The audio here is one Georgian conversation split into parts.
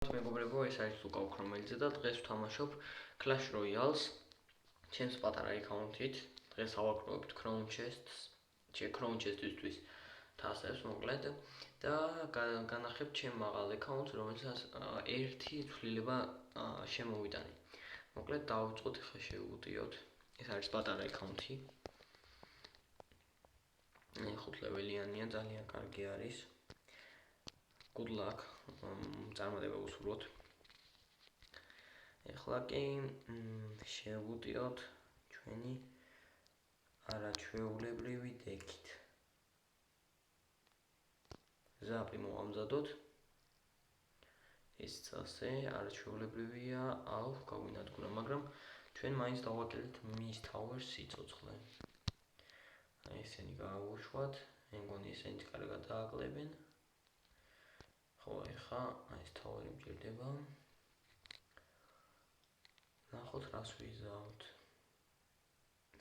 მეგობრებო, ეს არის ლუკა ოქრომელიძე და დღეს ვთამაშობ Clash Royale-ს ჩემს პატარა აკაუნთით. დღეს ავაკროვებთ Crown Chests, Crown Chest-ისთვის თასებს მოკლედ და განახებ ჩემ მაღალ აკაუნტს, რომელსაც ერთი ცვლილება შემოვიტანე. მოკლედ დავიწყოთ, ხა შევუტიოთ. ეს არის პატარა აკაუნთი. 5 ლეველიანია, ძალიან კარგი არის. Good luck. წარმატება უსურვოთ. ეხლა კი შევუტიოთ ჩვენი არაჩვეულებრივი დექით. ზაპი მოვამზადოთ. ეს ასე არაჩვეულებრივია, გაგვინადგურა, მაგრამ ჩვენ მაინც დავაკელით მის Towers სიცოცხლე. აი ესენი გააუშვათ, მე მგონი ესენიც კარგად დააკლებენ. ხო, ეხლა აი ეს Tower-ი მჭირდება. ნახოთ რას ვიზავთ.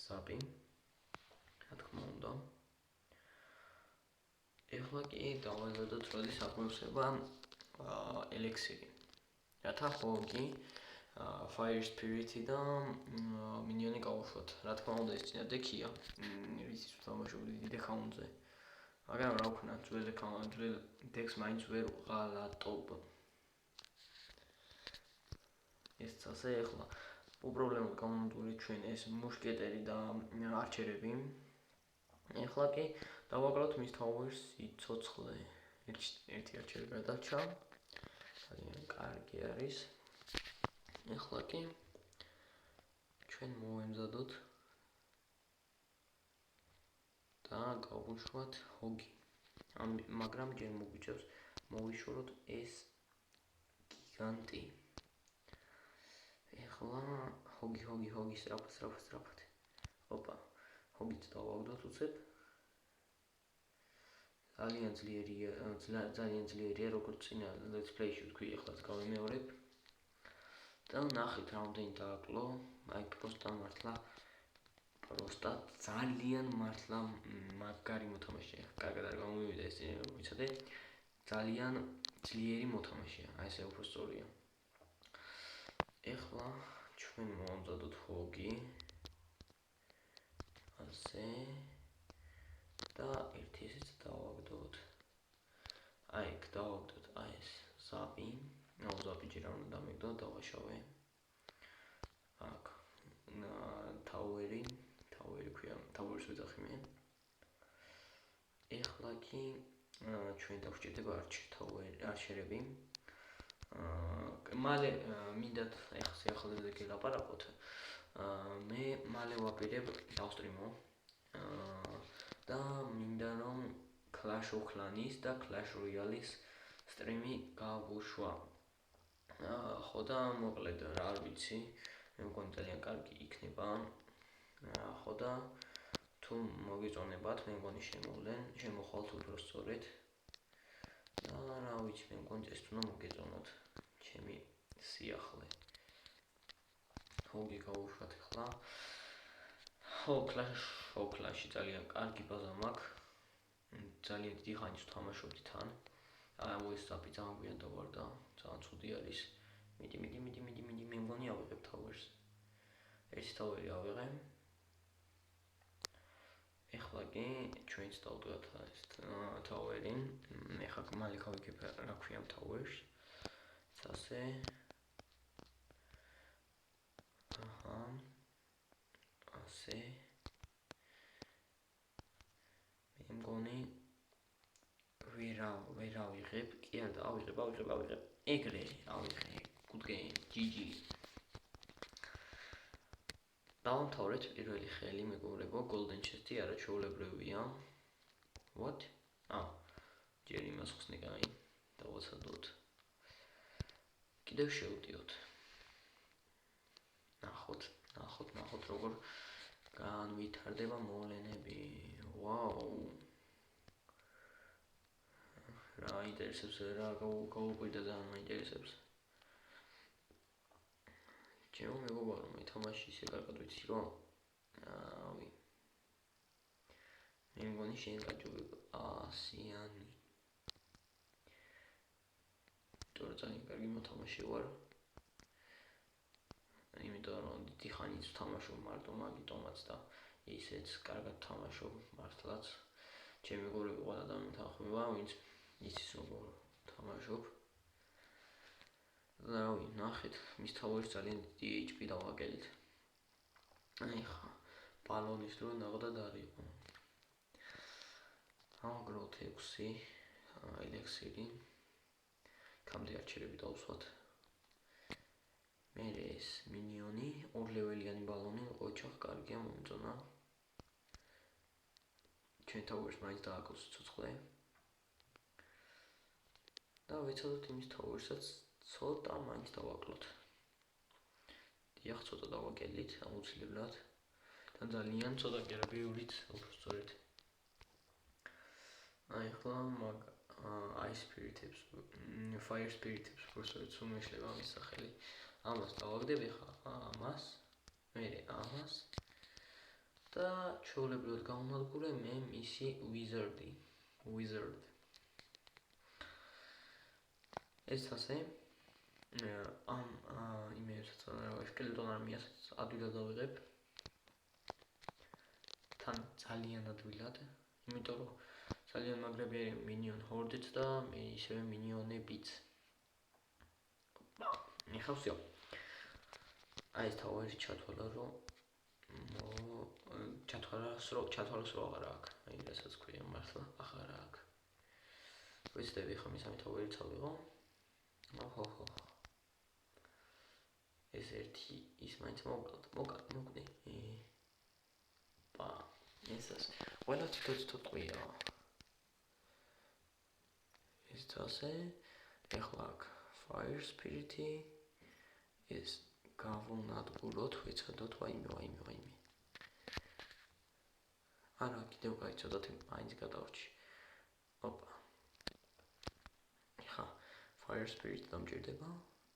ზაპი. რა თქმა უნდა. ეხლა კი დავაძლევთ როდის აგვევსება ელექსირი. რათა ხო კი Fire Spirit-ი და მინიონი გავუშვათ. რა თქმა უნდა ეს წინა დექია. რითიც ვთამაშობ დიდ აკაუნტზე. მაგრამ რა ვქნა, ძველ დექს მაინც ვერ ვღალატობ. ეს ასე ეხლა უპრობლემოდ გამომდური ჩვენ ეს მუშკეტერი და არჩერები. ეხლა კი დავაკლებთ მის Towers სიცოცხლე. ერთი არჩერი გადარჩა. ძალიან კარგი არის. ეხლა კი ჩვენ მოვემზადოთ და გავუშვათ ჰოგი. მაგრამ ჯერ მოგვიჭევს მოვიშოროთ ეს გიგანტი. ეხლა ჰოგი სწრაფად. ოპა, ჰოგიც დავაგდოთ უცებ. ძალიან ძლიერია, როგორც წინა Let's Play-ში ვთქვი, ეხლაც გავიმეორებ. და ნახეთ რამდენი დააკლო, აი ძალიან მართლა მაგარი მოთამაშეა. კარგად არ გამომივიდა ეს ვიცოდე. ძალიან ძლიერი მოთამაშეა, აი ესე უფრო სწორია. ეხლა ჩვენ მოვამზადოთ ჰოგი. ასე და ერთი ესეც დავაგდოთ. აი, დავაგდოთ აი ეს ზაპი. ზაპი ჯერ არ უნდა დამეგდო, დავაშავე. აქ Tower-ი ქვია, Towers ვეძახი მე. ეხლა კი ჩვენ დაგვჭირდება არჩერები. მალე მინდათ ეხლა სიახლეზე გელაპარაკოთ. მე მალე ვაპირებ დავსტრიმო. და მინდა რომ Clash of Clans და Clash Royale-ის სტრიმი გავუშვა. ხო და მოკლედ რა არ ვიცი, მე მგონი ძალიან კარგი იქნება. ხო და თუ მოგიწონებათ, მე მგონი შემოხვალთ უბრალოდ. და რა ვიცი, მე მგონი ეს უნდა მოგეწონოთ ჩემი სიახლე. ჰოგი გავუშვათ ახლა. ხო, Clash-ში ძალიან კარგი ბაზა მაქვს. ძალიან დიდი ხანით ვთამაშობდი თან. ეს ზაპი ძალიან გვიან დავარდა, ძალიან ცუდი არის. მიდი, მე მგონი ავიღებ Towers. ერთი Tower-ი ავიღე. ეხლა კი ჩვენც დავდგათ ეს Tower-ი. ეხლა მალე გავიგებ რა ქვია Towers. ასე. ასე. მე მგონი ვერ ავიღებ. კი არა, ავიღებ. ეგრე ავიღე. Good game. GG. დავამთავრეთ პირველი ხელი, მეგობრებო, Golden Chest-ი არაჩვეულებრივია. What? ჯერ იმას ხსნი კაი. დავაცადოთ. კიდევ შევდიოთ. ნახოთ როგორ განვითარდება მოვლენები. ვაუ. რა ინტერესებს, რა გაუკვირდა ძალიან მაინტერესებს. ჩემო მეგობარო, მე თამაში ისე კარგად ვიცი, რომ მე მგონი შენ გაჭირდება 100-იანი. იმიტომ რომ ძალიან კარგი მოთამაშე ვარ. იმიტომ რომ დიდი ხანით ვთამაშობ მარტო მაგიტომაც და ისეც კარგად ვთამაშობ მართლაც. ჩემი მეგობრები ყველა ადამიანი თანხმობა, ვინც იცის როგორ ვთამაშობ. და რავი, ნახეთ, მის თაუერს ძალიან დიდი HP დავაგელით. აი ხა, ბალონის დრო ნაღდა დარიყო. ავაგროვთ 6 ელექსირი. კამდე არჩერები დავსვათ. მე ეს მინიონი, 2 ლეველიანი ბალონი, ოჩახ კარგია მომწონა. ჩვენ თაუერს მაინც დააკოს ცოცხლე. და ვეცადოთ იმის თაუერსაც ცოტა მაინც დავაკლოთ. დიახ, ცოტა დავაგელით, აუცილებლად. და ძალიან ცოტა კი არა, ბევრიც, უბრალოდ. აი ხლა მაგ Ice Spirit-ებს, Fire Spirit-ებს უბრალოდ სულ მეშლება მის სახელი. ამას დავაგდები ხა, ამას, მერე ამას. და ჩვეულებრივად გამონადგურე მე მისი Wizard. ეს ასე ამ იმესაც სკელეტონ არმიასაც ადვილად დავიღებ. თან ძალიან ადვილად, იმიტომ რომ ძალიან მაგრები minion horde-ც და მე ისევე minionებიც. ეხლა ვსიო. აი ეს თავი ჩათვალა რომ ჩათვალოს რო აღარა აქვს. აი რასაც ქვია მართლა აღარა აქვს. ვეცდები ხომ ისამი თავი წავიღო. ოჰო. ეს ერთი ის მაინც მოკვდი. ესას. ყველა თვითონ ყია. ეს ასე. ეხლა აქ Fire Spirit-ი ეს გავუნადგუროთ, ვეცადოთ ვაიმე. არა, კიდევ კაი ცოტათი მაინც გადავრჩი. ოპა. ხა, Fire Spirit დამჭირდება.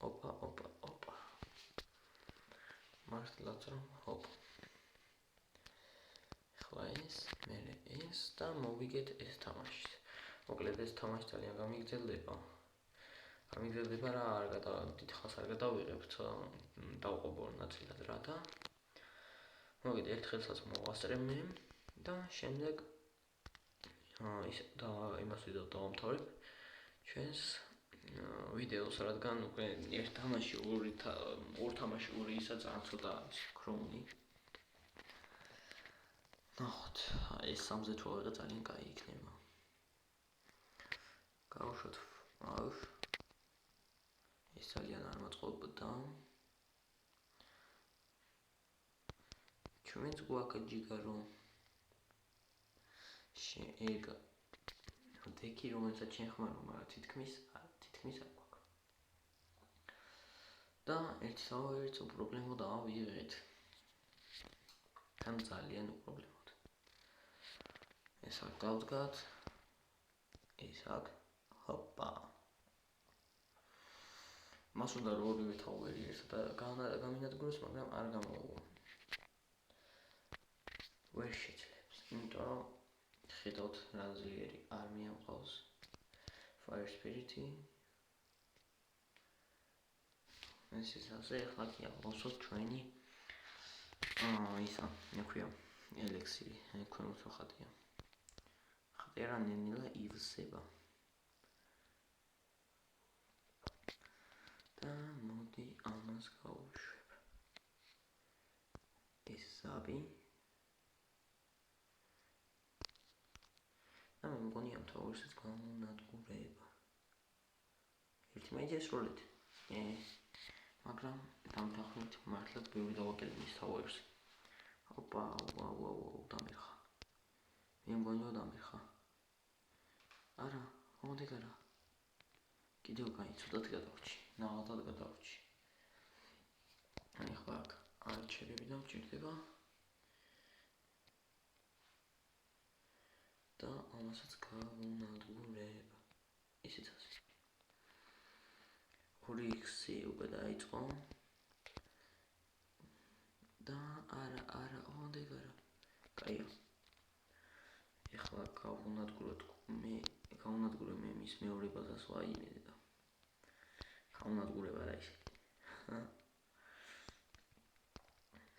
ოპა. მართლაც რომ ჰოპ. ხლა ეს, მერე ეს და მოვიგეთ ეს თამაში. მოკლედ ეს თამაში ძალიან გამიგრძელდება. რა დიდ ხანს არ გადავიღებთ, დავყობ ორ ნაწილად რა და მოგეთ ერთხელსაც მოვასწრებ მე და შემდეგ ის და იმას ვიდეო დავამთავრებ ჩვენს ვიდეოს, რადგან უკვე ერთ თამაში ორ თამაში ორი ისა ძალიან ცოტა ქროუნი. ნახოთ, ეს 3-ზე თუ აღიღე ძალიან კაი იქნება. გავუშვათ ეს ძალიან არ მოწყობდა. ჩვენც გვაქვს ჯიგა რომ შეეგა დეკი რომელსაც შენ ხმარო, მაგრამ თითქმის არ გვაქვს. და ერთი პრობლემა დავიღეთ. თან ძალიან პრობლემად. ეს აქ დავდგათ. ეს აქ ჰოპა. მას უნდა რომ ორივე თაუერი ერთად გამინადგუროს, მაგრამ არ გამოუვა. ვერ შეძლებს, იმიტომ რომ ხედავთ რა ძლიერი არმია მყავს. Fire Spirit-ი. ეს ასე ახლა კი აღავსოთ ჩვენი ისა, მექვია ელექსირი, ქვემოთ ხატია. ხატერა ნენილა ივსება. და მოდი ამას გავუშვებ. ეს ზაბი. და მე მგონი ამ თაუერსაც გამონადგურება. ერთი მაინც ესროლეთ. მაგრამ დამთანხმდით მართლაც ბევრი დავაკელე მის თაუერს. ოპა, ვაუ, დამერხა. მე მგონი რომ დამერხა. არა, მოდი გარა. კიდევ კაი, ცოტათი გადავრჩი. ნაღდად გადავრჩი. აი ხლა აქ არჩერები დამჭირდება. და ამასაც გავუნადგურებ. ისიც ასე. 2x-ი უკვე დაიწყო. და არა, მოდი გარა. კაია. ეხლა გავუნადგურე მე მის მეორე ბაზას ვაიმედე და გაუნადგურება რა ისე.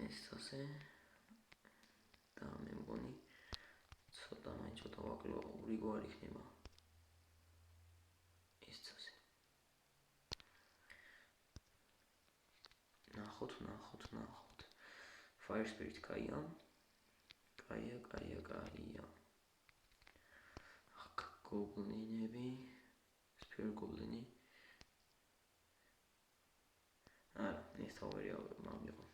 ეს ასე და მე მგონი ცოტა ვაკლო ურიგო არ იქნება. ეს ასე. ნახოთ. Fire Spirit კაია. აქ გობლინები, Spear გობლინი. არა, ეს თავი მამიყო.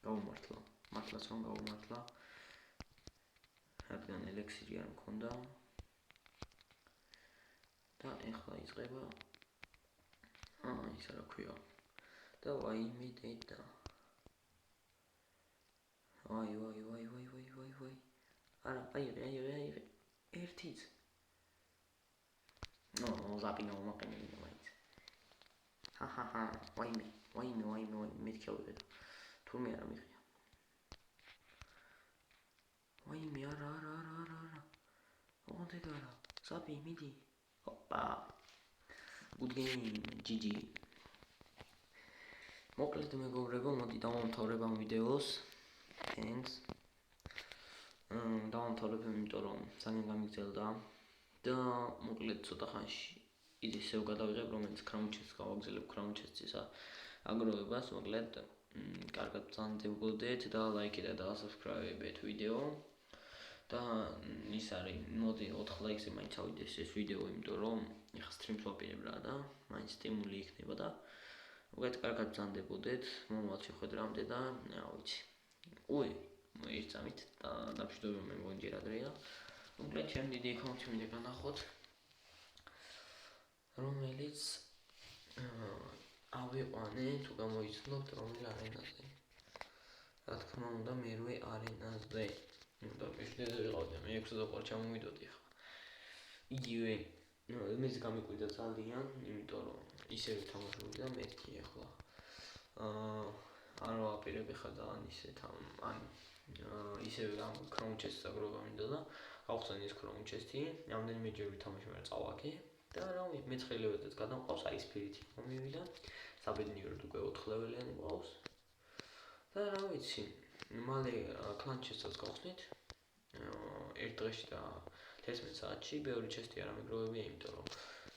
გავუმართლა. მართლაც რომ გავუმართლა. რადგან ელექსირი არ მქონდა. და ეხლა იწყება ისა რა ქვია. და ვაიმე დედა. ვაი. არა, აიღე. ერთიც. ზაპინო მაყენებინა მაინც. ჰაჰა, ვაიმე, მეთქი ავიღე. თურმე არ მიღია. ვაიმე, არა. ოღონდ ეგ არა. ზაპი, მიდი. ჰოპა. Good game, GG. მოკლედ მეგობრებო, მოდი დავამთავრებ ამ ვიდეოს. Thanks. დავამთავრებ, იმიტომ რომ ძალიან გამიგრძელდა და მოკლედ ცოტა ხანში ისევ გადავიღებ, რომელიც Crown Chest გავაგზავნებ Crown Chest-ისა აგროვებას, მოკლედ კარგად ბრძანდებოდეთ და ლაიქეთ და subscribe-ეთ ვიდეო. და ის არის, მოდი 4 ლაიქზე მაინც ავიდეს ეს ვიდეო, იმიტომ რომ ეხლა stream-ს ვაპირებ რა და მაინც სტიმული იქნება და მოკლედ კარგად ბრძანდებოდეთ მომავალ შეხვედრამდე და რა ვიცი. ერთ წამით და დამშვიდობება მე მგონი ჯერ ადრეა. მოკლედ ჩემ დიდი აკაუნტი მინდა განახოთ, რომელიც ავიყვანე თუ გამოიცნობთ რომელი არენაზე. რა თქმა უნდა მერვე არენაზე. და მიშდეზე ვიყავდი, მე 6 ზოყარ ჩამოვიდოდი ხა. იგივე მეც გამიკვირდა ძალიან, იმიტომ რომ ისევ თამაშობდი და მეთქი ახლა. არ ვაპირებ ხა ძალიან ისეთ ისევ ამ Crown Chest-ს აგროვა მინდა და გავხსენი ეს Crown Chest-ი, რამდენიმე ჯერ ვითამაშე, მაგრამ წავაკე და რა ვიცი, მე-9 ლეველზეც გადამყავს, აი Spirit-ი მომივიდა. საბედნიეროდ უკვე 4 ლეველიანი ყავს. და რა ვიცი, მალე Clan Chest-ს გავხსნით. ერთ დღეში და 11 საათში ბევრი chest-ი არ ამიგროვებია, იმიტომ რომ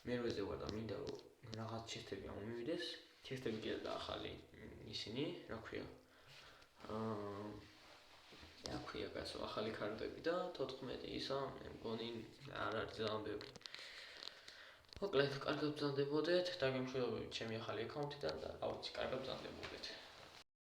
მერვეზე ვარ და მინდა რომ რაღაც chest-ები ამოვიდეს. chest-ები კიდე და ახალი ისინი, რა ქვია. რა ქვია, გასო ახალი კარტები და 14 ისა, მე მგონი არ არის ძალიან ბევრი. მოკლედ, კარგად ბრძანდებოდეთ და გემშვიდობებით ჩემი ახალი აკაუნტიდან და რა ვიცი, კარგად ბრძანდებოდეთ.